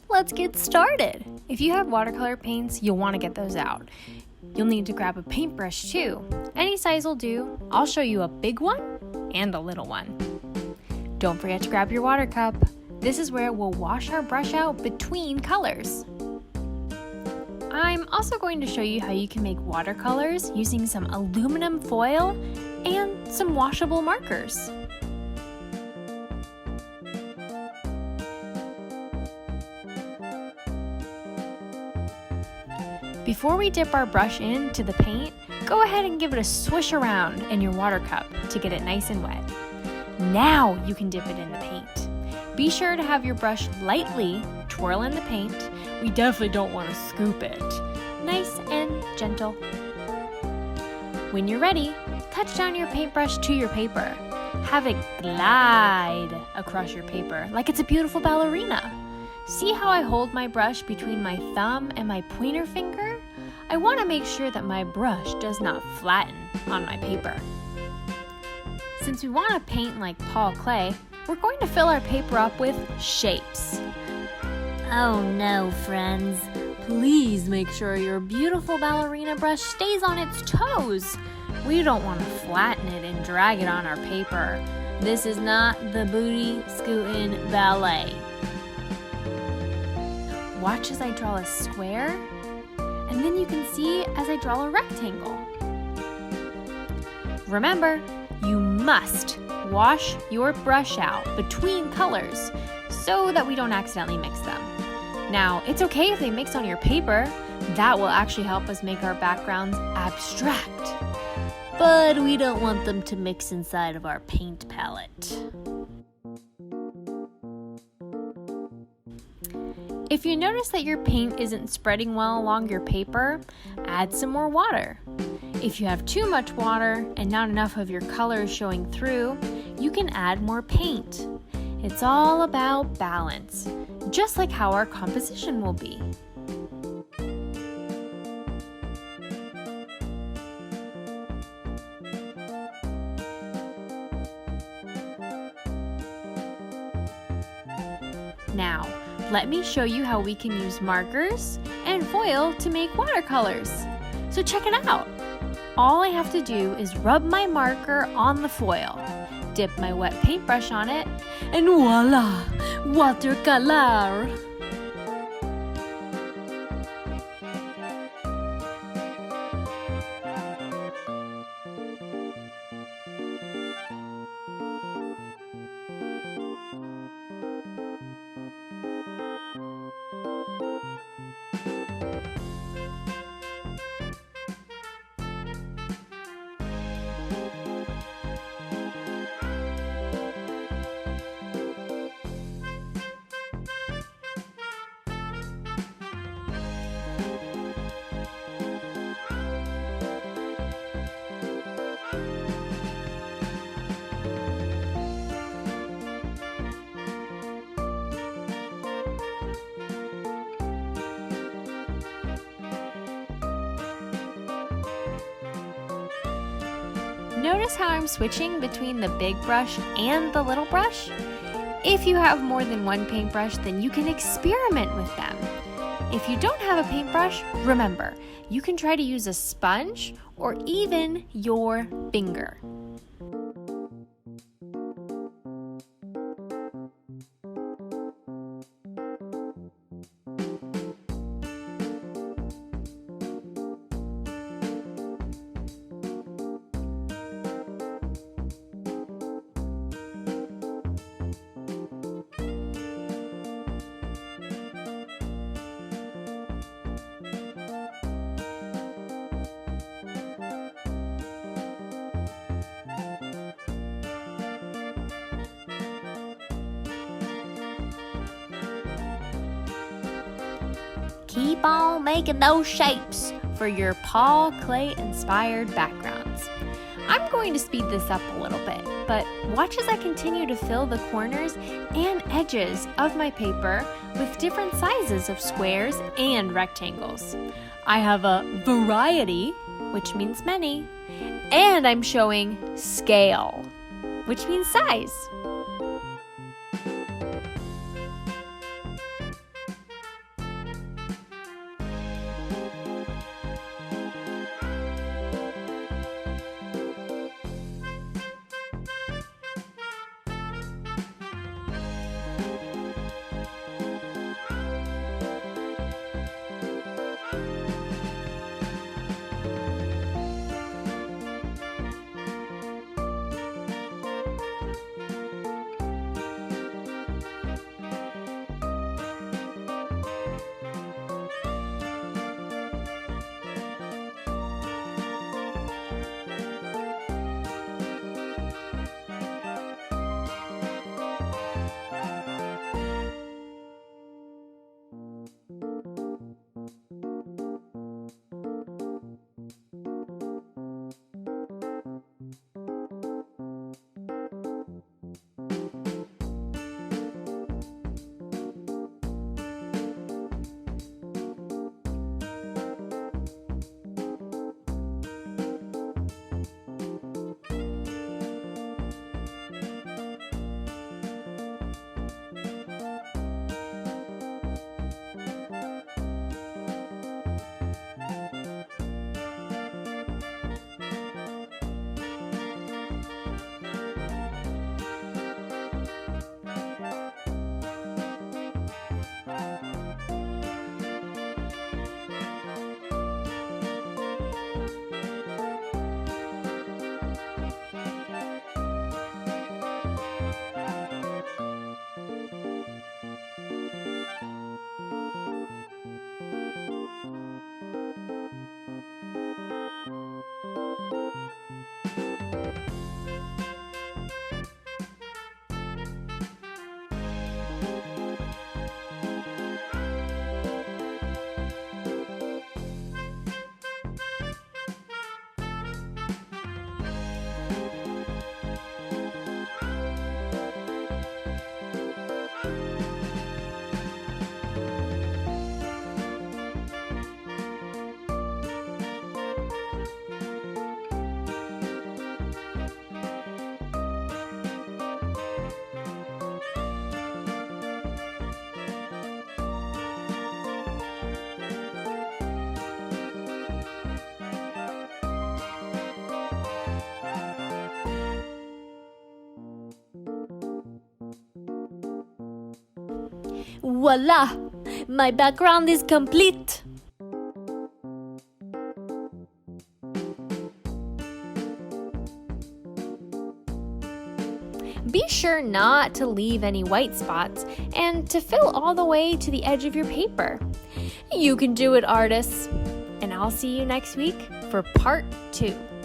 Let's get started. If you have watercolor paints, you'll want to get those out. You'll need to grab a paintbrush too. Any size will do. I'll show you a big one and a little one. Don't forget to grab your water cup. This is where we'll wash our brush out between colors. I'm also going to show you how you can make watercolors using some aluminum foil and some washable markers. Before we dip our brush into the paint, go ahead and give it a swish around in your water cup to get it nice and wet. Now you can dip it in the paint. Be sure to have your brush lightly twirl in the paint. We definitely don't want to scoop it. Nice and gentle. When you're ready, touch down your paintbrush to your paper. Have it glide across your paper like it's a beautiful ballerina. See how I hold my brush between my thumb and my pointer finger? I want to make sure that my brush does not flatten on my paper. Since we want to paint like Paul Klee, we're going to fill our paper up with shapes. Oh no, friends. Please make sure your beautiful ballerina brush stays on its toes. We don't want to flatten it and drag it on our paper. This is not the booty scootin' ballet. Watch as I draw a square, and then you can see as I draw a rectangle. Remember, you must wash your brush out between colors so that we don't accidentally mix them. Now, it's okay if they mix on your paper. That will actually help us make our backgrounds abstract. But we don't want them to mix inside of our paint palette. If you notice that your paint isn't spreading well along your paper, add some more water. If you have too much water and not enough of your colors showing through, you can add more paint. It's all about balance, just like how our composition will be. Now, let me show you how we can use markers and foil to make watercolors. So check it out. All I have to do is rub my marker on the foil, dip my wet paintbrush on it, and voila! Watercolor! Notice how I'm switching between the big brush and the little brush? If you have more than one paintbrush, then you can experiment with them. If you don't have a paintbrush, remember, you can try to use a sponge or even your finger. Keep on making those shapes for your Paul Klee inspired backgrounds. I'm going to speed this up a little bit, but watch as I continue to fill the corners and edges of my paper with different sizes of squares and rectangles. I have a variety, which means many, and I'm showing scale, which means size. Voila! My background is complete! Be sure not to leave any white spots and to fill all the way to the edge of your paper. You can do it, artists! And I'll see you next week for part 2.